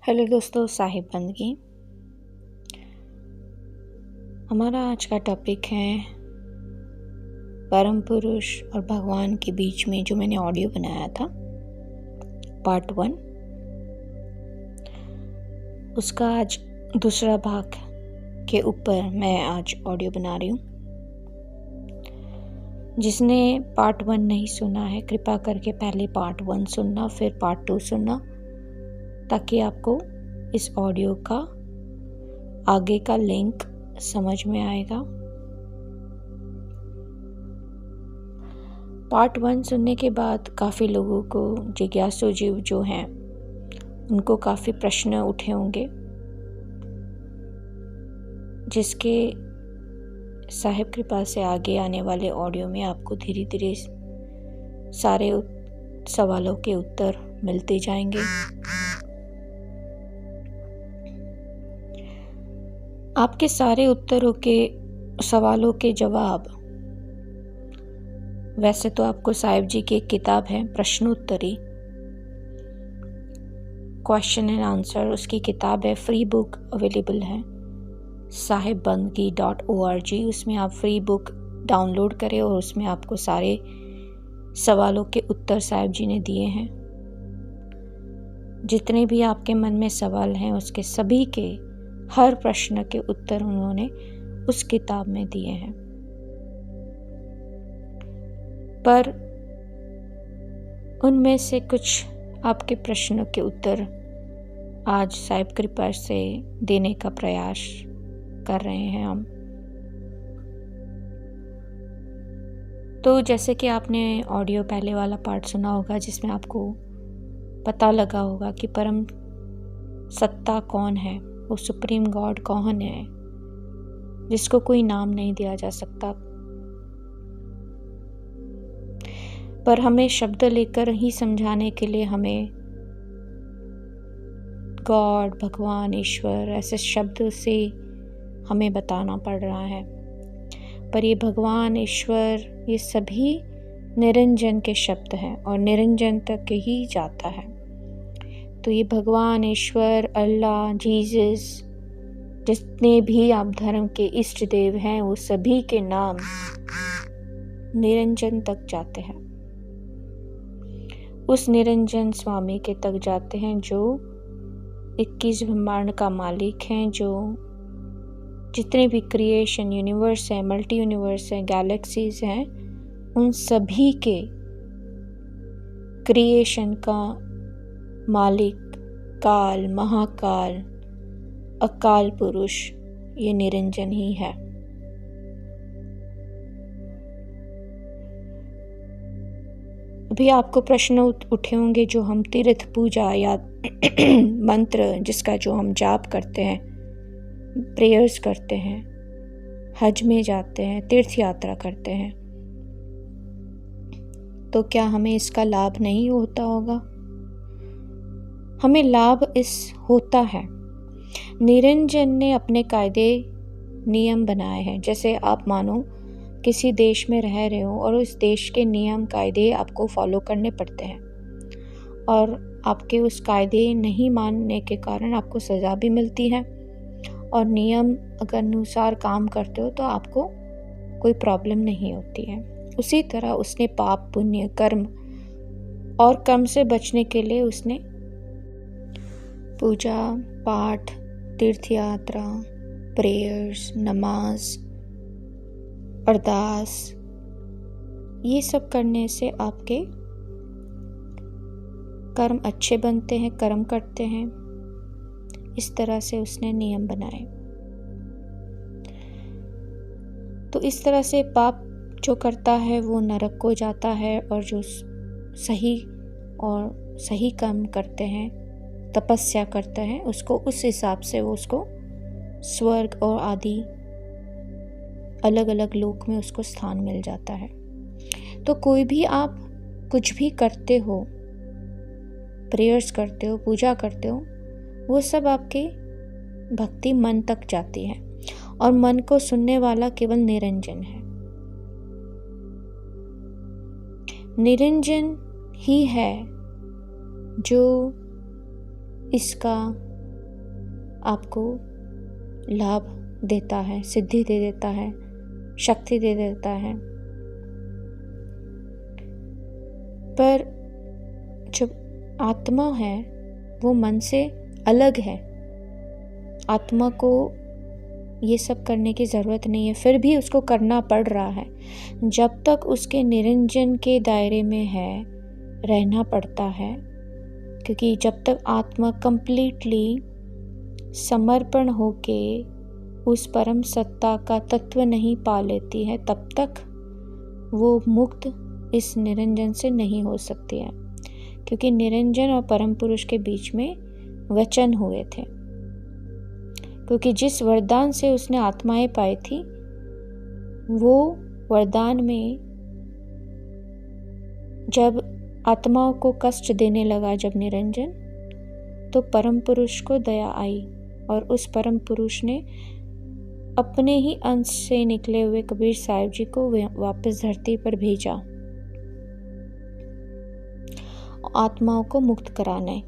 Hello दोस्तों, साहिब बंदगी। हमारा आज का टॉपिक है परम पुरुष और भगवान के बीच में जो मैंने ऑडियो बनाया था, पार्ट 1। उसका आज दूसरा भाग के ऊपर मैं आज ऑडियो बना रही हूँ। जिसने पार्ट 1 नहीं सुना है, कृपा करके पहले पार्ट 1 सुनना, फिर पार्ट 2 सुनना, ताकि आपको इस ऑडियो का आगे का लिंक समझ में आएगा। पार्ट 1 सुनने के बाद काफ़ी लोगों को, जिज्ञासु जीव जो हैं, उनको काफ़ी प्रश्न उठे होंगे, जिसके साहिब कृपा से आगे आने वाले ऑडियो में आपको धीरे धीरे सारे सवालों के उत्तर मिलते जाएंगे। आपके सारे उत्तरों के सवालों के जवाब वैसे तो आपको साहिब जी की एक किताब है, प्रश्नोत्तरी, क्वेश्चन एंड आंसर, उसकी किताब है, फ्री बुक अवेलेबल है sahibandgi.org। उसमें आप फ्री बुक डाउनलोड करें और उसमें आपको सारे सवालों के उत्तर साहिब जी ने दिए हैं। जितने भी आपके मन में सवाल हैं, उसके सभी के हर प्रश्न के उत्तर उन्होंने उस किताब में दिए हैं। पर उनमें से कुछ आपके प्रश्नों के उत्तर आज साहिब कृपा से देने का प्रयास कर रहे हैं हम। तो जैसे कि आपने ऑडियो पहले वाला पार्ट सुना होगा, जिसमें आपको पता लगा होगा कि परम सत्ता कौन है, वो सुप्रीम गॉड कौन है, जिसको कोई नाम नहीं दिया जा सकता, पर हमें शब्द लेकर ही समझाने के लिए हमें गॉड, भगवान, ईश्वर ऐसे शब्द से हमें बताना पड़ रहा है। पर ये भगवान, ईश्वर, ये सभी निरंजन के शब्द हैं और निरंजन तक ही जाता है। तो ये भगवान, ईश्वर, अल्लाह, जीसस, जितने भी आप धर्म के इष्ट देव हैं, वो सभी के नाम निरंजन तक जाते हैं। उस निरंजन स्वामी के तक जाते हैं जो 21 ब्रह्मांड का मालिक हैं, जो जितने भी क्रिएशन, यूनिवर्स है, मल्टी यूनिवर्स है, गैलेक्सीज हैं, उन सभी के क्रिएशन का मालिक, काल, महाकाल, अकाल पुरुष, ये निरंजन ही है। अभी आपको प्रश्न उठे होंगे, जो हम तीर्थ पूजा या मंत्र जिसका जो हम जाप करते हैं, प्रेयर्स करते हैं, हज में जाते हैं, तीर्थ यात्रा करते हैं, तो क्या हमें इसका लाभ नहीं होता होगा? हमें लाभ इस होता है। निरंजन ने अपने कायदे नियम बनाए हैं। जैसे आप मानो किसी देश में रह रहे हो और उस देश के नियम कायदे आपको फॉलो करने पड़ते हैं, और आपके उस कायदे नहीं मानने के कारण आपको सज़ा भी मिलती है, और नियम अगर अनुसार काम करते हो तो आपको कोई प्रॉब्लम नहीं होती है। उसी तरह उसने पाप, पुण्य, कर्म और कर्म से बचने के लिए उसने पूजा पाठ, तीर्थ यात्रा, प्रेयर्स, नमाज, अरदास, ये सब करने से आपके कर्म अच्छे बनते हैं, कर्म करते हैं। इस तरह से उसने नियम बनाए। तो इस तरह से पाप जो करता है वो नरक को जाता है, और जो सही कर्म करते हैं, तपस्या करते हैं, उसको उस हिसाब से वो उसको स्वर्ग और आदि अलग अलग लोक में उसको स्थान मिल जाता है। तो कोई भी आप कुछ भी करते हो, प्रेयर्स करते हो, पूजा करते हो, वो सब आपके भक्ति मन तक जाती है, और मन को सुनने वाला केवल निरंजन है। निरंजन ही है जो इसका आपको लाभ देता है, सिद्धि दे देता है, शक्ति दे देता है। पर जो आत्मा है वो मन से अलग है। आत्मा को ये सब करने की ज़रूरत नहीं है, फिर भी उसको करना पड़ रहा है। जब तक उसके निरंजन के दायरे में है रहना पड़ता है, क्योंकि जब तक आत्मा कंप्लीटली समर्पण होके उस परम सत्ता का तत्व नहीं पा लेती है, तब तक वो मुक्त इस निरंजन से नहीं हो सकती है। क्योंकि निरंजन और परम पुरुष के बीच में वचन हुए थे। क्योंकि जिस वरदान से उसने आत्माएं पाई थी, वो वरदान में जब आत्माओं को कष्ट देने लगा जब निरंजन, तो परम पुरुष को दया आई और उस परम पुरुष ने अपने ही अंश से निकले हुए कबीर साहिब जी को वापस धरती पर भेजा आत्माओं को मुक्त कराने।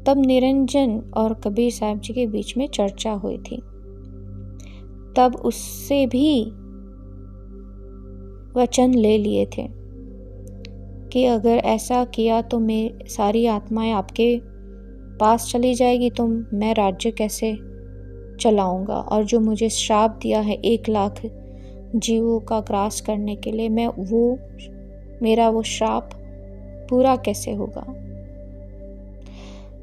तब निरंजन और कबीर साहिब जी के बीच में चर्चा हुई थी। तब उससे भी वचन ले लिए थे कि अगर ऐसा किया तो मैं सारी आत्माएं आपके पास चली जाएगी, तो मैं राज्य कैसे चलाऊंगा। और जो मुझे श्राप दिया है 1 लाख जीवों का ग्रास करने के लिए, मेरा वो श्राप पूरा कैसे होगा।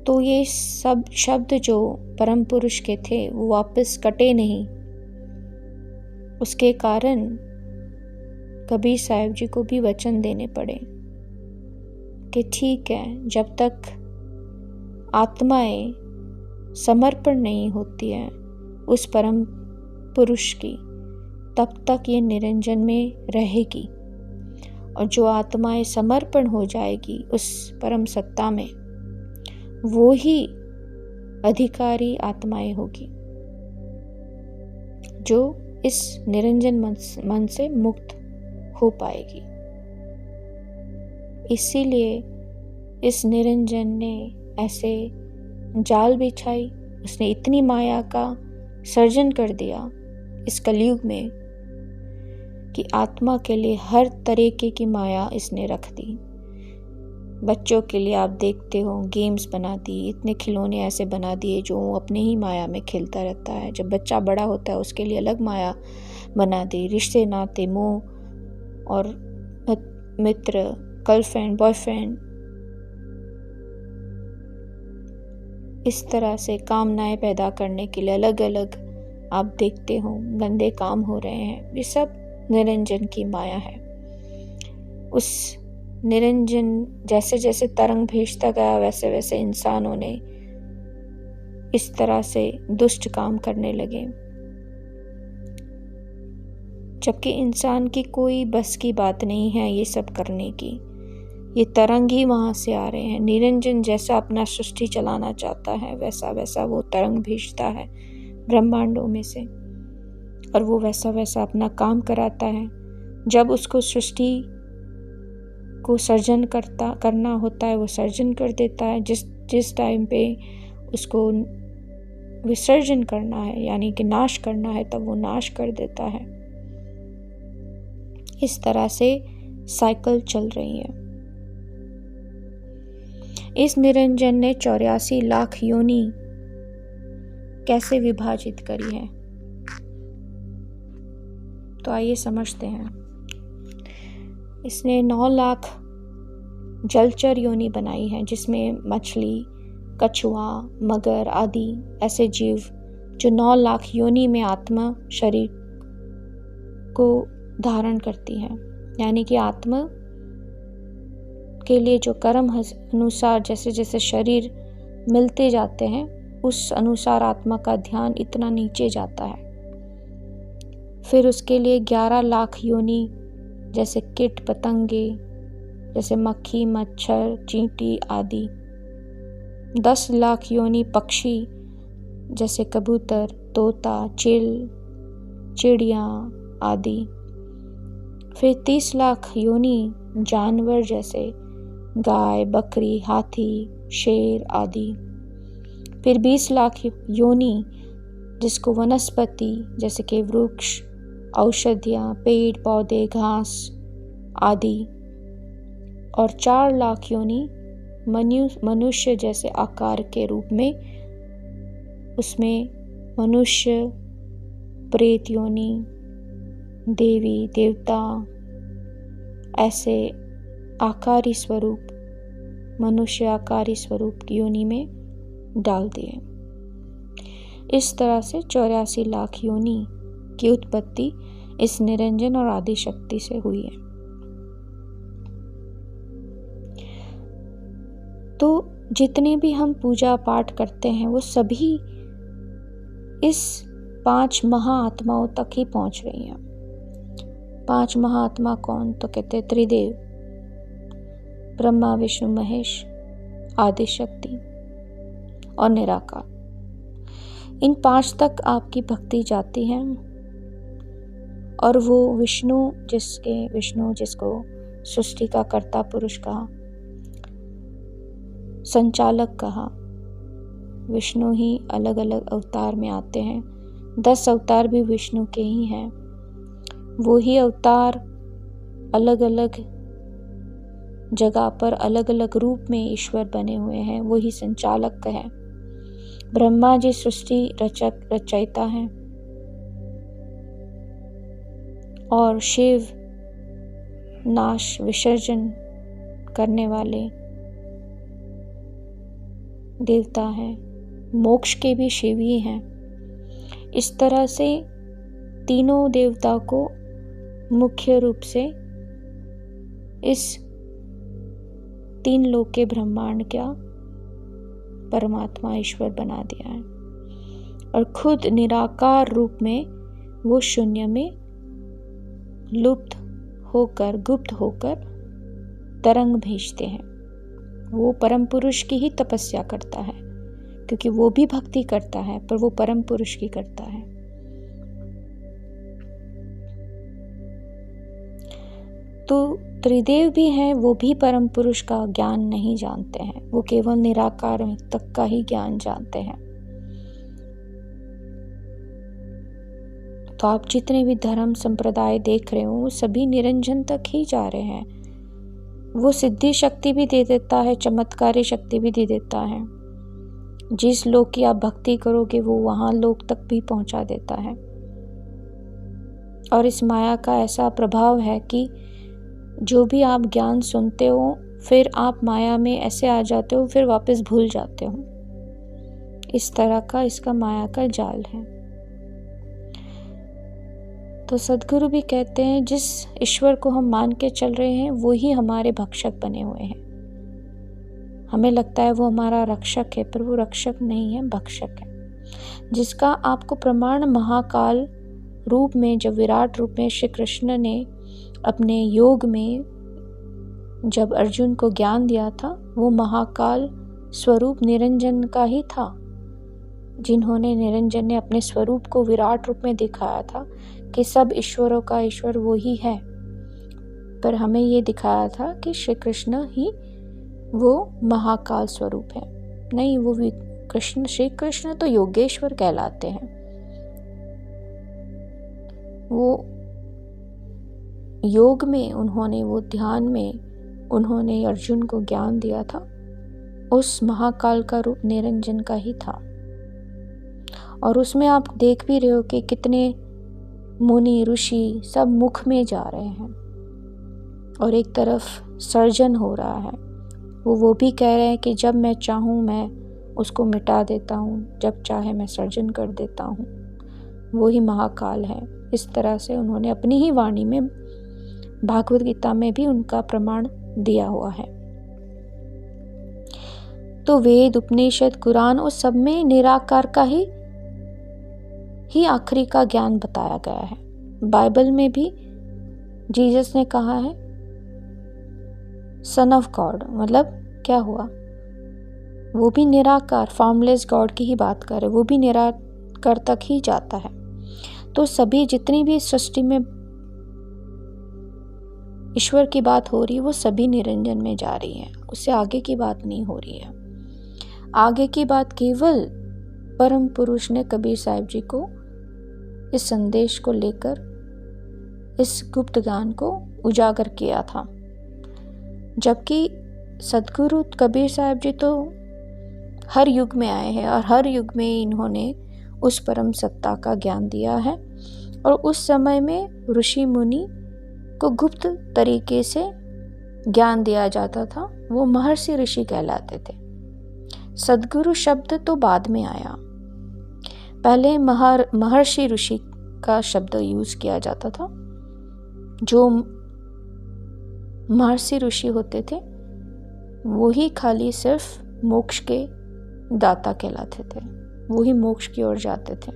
तो ये सब शब्द जो परम पुरुष के थे वो वापस कटे नहीं। उसके कारण कबीर साहिब जी को भी वचन देने पड़े कि ठीक है, जब तक आत्माएं समर्पण नहीं होती है उस परम पुरुष की, तब तक ये निरंजन में रहेगी। और जो आत्माएं समर्पण हो जाएगी उस परम सत्ता में, वो ही अधिकारी आत्माएं होगी जो इस निरंजन मन से मुक्त हो पाएगी। इसीलिए इस निरंजन ने ऐसे जाल बिछाई, उसने इतनी माया का सर्जन कर दिया इस कलयुग में कि आत्मा के लिए हर तरीके की माया इसने रख दी। बच्चों के लिए आप देखते हो गेम्स बना दी, इतने खिलौने ऐसे बना दिए जो अपने ही माया में खेलता रहता है। जब बच्चा बड़ा होता है उसके लिए अलग माया बना दी, रिश्ते नाते मोह और मित्र, गर्लफ्रेंड, बॉयफ्रेंड, इस तरह से कामनाएं पैदा करने के लिए अलग अलग आप देखते हो गंदे काम हो रहे हैं। ये सब निरंजन की माया है। उस निरंजन जैसे जैसे तरंग भेजता गया, वैसे वैसे इंसानों ने इस तरह से दुष्ट काम करने लगे, जबकि इंसान की कोई बस की बात नहीं है ये सब करने की। ये तरंग ही वहां से आ रहे हैं। निरंजन जैसा अपना सृष्टि चलाना चाहता है, वैसा वैसा वो तरंग भेजता है ब्रह्मांडों में से, और वो वैसा वैसा अपना काम कराता है। जब उसको सृष्टि को सर्जन करना होता है वो सर्जन कर देता है। जिस टाइम पे उसको विसर्जन करना है यानी कि नाश करना है, तब वो नाश कर देता है। इस तरह से साइकिल चल रही है। इस निरंजन ने 84 लाख योनि कैसे विभाजित करी है, तो आइए समझते हैं। इसने 9 लाख जलचर योनि बनाई है, जिसमें मछली, कछुआ, मगर आदि ऐसे जीव जो 9 लाख योनि में आत्मा शरीर को धारण करती है। यानी कि आत्मा के लिए जो कर्म अनुसार जैसे जैसे शरीर मिलते जाते हैं, उस अनुसार आत्मा का ध्यान इतना नीचे जाता है। फिर उसके लिए 11 लाख योनि जैसे कीट पतंगे, जैसे मक्खी, मच्छर, चींटी आदि। 10 लाख योनि पक्षी जैसे कबूतर, तोता, चील, चिड़िया आदि। फिर 30 लाख योनि जानवर जैसे गाय, बकरी, हाथी, शेर आदि। फिर 20 लाख योनि जिसको वनस्पति जैसे कि वृक्ष, औषधियाँ, पेड़ पौधे, घास आदि, और 4 लाख योनि मनुष्य जैसे आकार के रूप में, उसमें मनुष्य, प्रेत योनि, देवी देवता, ऐसे आकारी स्वरूप, मनुष्य आकारी स्वरूप की योनि में डाल दिए। इस तरह से 84 लाख योनि की उत्पत्ति इस निरंजन और आदि शक्ति से हुई है। तो जितने भी हम पूजा पाठ करते हैं वो सभी इस 5 महाआत्माओं तक ही पहुंच रही हैं। 5 महाआत्मा कौन? तो कहते हैं त्रिदेव, ब्रह्मा विष्णु महेश, आदि शक्ति और निराकार। इन 5 तक आपकी भक्ति जाती है और वो विष्णु जिसको सृष्टि का कर्ता पुरुष कहा, संचालक कहा, विष्णु ही अलग अलग अवतार में आते हैं। 10 अवतार भी विष्णु के ही हैं। वो ही अवतार अलग अलग जगह पर अलग अलग रूप में ईश्वर बने हुए हैं। वो ही संचालक है। ब्रह्मा जी सृष्टि रचयिता हैं और शिव नाश विसर्जन करने वाले देवता हैं। मोक्ष के भी शिव ही हैं। इस तरह से तीनों देवता को मुख्य रूप से इस 3 लोक के ब्रह्मांड का परमात्मा ईश्वर बना दिया है और खुद निराकार रूप में वो शून्य में लुप्त होकर, गुप्त होकर तरंग भेजते हैं। वो परम पुरुष की ही तपस्या करता है, क्योंकि वो भी भक्ति करता है पर वो परम पुरुष की करता है। तो त्रिदेव भी हैं, वो भी परम पुरुष का ज्ञान नहीं जानते हैं। वो केवल निराकार तक का ही ज्ञान जानते हैं। तो आप जितने भी धर्म संप्रदाय देख रहे हो वो सभी निरंजन तक ही जा रहे हैं। वो सिद्धि शक्ति भी दे देता है, चमत्कारी शक्ति भी दे देता है। जिस लोक की आप भक्ति करोगे वो वहां लोक तक भी पहुंचा देता है। और इस माया का ऐसा प्रभाव है कि जो भी आप ज्ञान सुनते हो फिर आप माया में ऐसे आ जाते हो, फिर वापस भूल जाते हो। इस तरह का इसका माया का जाल है। तो सद्गुरु भी कहते हैं जिस ईश्वर को हम मान के चल रहे हैं वो ही हमारे भक्षक बने हुए हैं। हमें लगता है वो हमारा रक्षक है, पर वो रक्षक नहीं है, भक्षक है। जिसका आपको प्रमाण महाकाल रूप में, जब विराट रूप में श्री कृष्ण ने अपने योग में जब अर्जुन को ज्ञान दिया था, वो महाकाल स्वरूप निरंजन का ही था। जिन्होंने निरंजन ने अपने स्वरूप को विराट रूप में दिखाया था कि सब ईश्वरों का ईश्वर वो ही है। पर हमें ये दिखाया था कि श्री कृष्ण ही वो महाकाल स्वरूप है। नहीं, वो श्री कृष्ण तो योगेश्वर कहलाते हैं। वो योग में उन्होंने, वो ध्यान में उन्होंने अर्जुन को ज्ञान दिया था, उस महाकाल का रूप निरंजन का ही था। और उसमें आप देख भी रहे हो कि कितने मुनि ऋषि सब मुख में जा रहे हैं और एक तरफ सर्जन हो रहा है। वो भी कह रहे हैं कि जब मैं चाहूँ मैं उसको मिटा देता हूँ, जब चाहे मैं सर्जन कर देता हूँ। वो ही महाकाल है। इस तरह से उन्होंने अपनी ही वाणी में, भागवत गीता में भी उनका प्रमाण दिया हुआ है। तो वेद, उपनिषद, कुरान, उस सब में निराकार का ही आखिरी का ज्ञान बताया गया है। बाइबल में भी जीसस ने कहा है सन ऑफ गॉड, मतलब क्या हुआ? वो भी निराकार, फॉर्मलेस गॉड की ही बात कर रहे, वो भी निराकार तक ही जाता है। तो सभी जितनी भी सृष्टि में ईश्वर की बात हो रही है वो सभी निरंजन में जा रही है, उससे आगे की बात नहीं हो रही है। आगे की बात केवल परम पुरुष ने कबीर साहिब जी को इस संदेश को लेकर इस गुप्त ज्ञान को उजागर किया था। जबकि सदगुरु कबीर साहिब जी तो हर युग में आए हैं और हर युग में इन्होंने उस परम सत्ता का ज्ञान दिया है। और उस समय में ऋषि मुनि को गुप्त तरीके से ज्ञान दिया जाता था, वो महर्षि ऋषि कहलाते थे। सदगुरु शब्द तो बाद में आया, पहले महर्षि ऋषि का शब्द यूज किया जाता था। जो महर्षि ऋषि होते थे वो ही खाली सिर्फ मोक्ष के दाता कहलाते थे, वो ही मोक्ष की ओर जाते थे।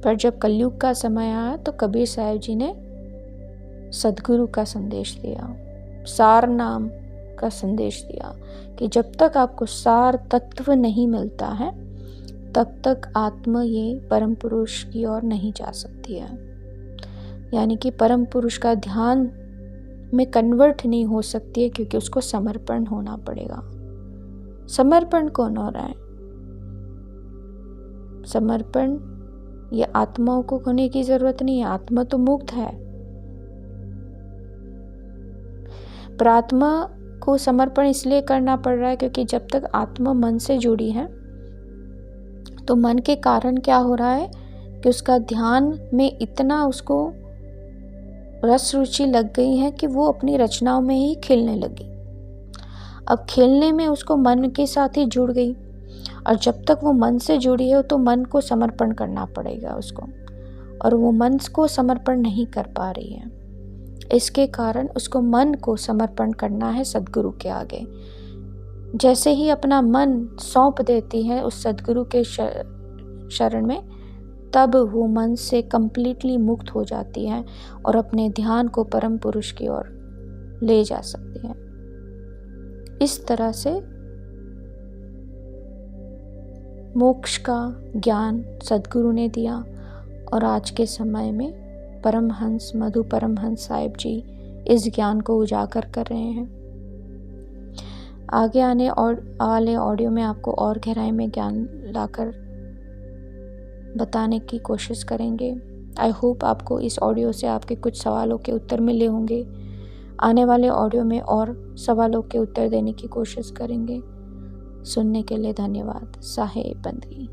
पर जब कलयुग का समय आया तो कबीर साहिब जी ने सदगुरु का संदेश दिया, सार नाम का संदेश दिया कि जब तक आपको सार तत्व नहीं मिलता है तब तक आत्मा ये परम पुरुष की ओर नहीं जा सकती है। यानी कि परम पुरुष का ध्यान में कन्वर्ट नहीं हो सकती है, क्योंकि उसको समर्पण होना पड़ेगा। समर्पण कौन हो रहा है? समर्पण ये आत्माओं को होने की जरूरत नहीं है, आत्मा तो मुक्त है। पर आत्मा को समर्पण इसलिए करना पड़ रहा है क्योंकि जब तक आत्मा मन से जुड़ी है तो मन के कारण क्या हो रहा है कि उसका ध्यान में इतना उसको रस रुचि लग गई है कि वो अपनी रचनाओं में ही खेलने लगी। अब खेलने में उसको मन के साथ ही जुड़ गई, और जब तक वो मन से जुड़ी है तो मन को समर्पण करना पड़ेगा उसको, और वो मन को समर्पण नहीं कर पा रही है। इसके कारण उसको मन को समर्पण करना है सदगुरु के आगे। जैसे ही अपना मन सौंप देती है उस सदगुरु के शरण में, तब वो मन से कंप्लीटली मुक्त हो जाती है और अपने ध्यान को परम पुरुष की ओर ले जा सकती है। इस तरह से मोक्ष का ज्ञान सदगुरु ने दिया, और आज के समय में परमहंस मधु परमहंस साहिब जी इस ज्ञान को उजागर कर रहे हैं। आगे आने और वाले ऑडियो में आपको और गहराई में ज्ञान लाकर बताने की कोशिश करेंगे। आई होप आपको इस ऑडियो से आपके कुछ सवालों के उत्तर मिले होंगे। आने वाले ऑडियो में और सवालों के उत्तर देने की कोशिश करेंगे। सुनने के लिए धन्यवाद। साहे बंदगी।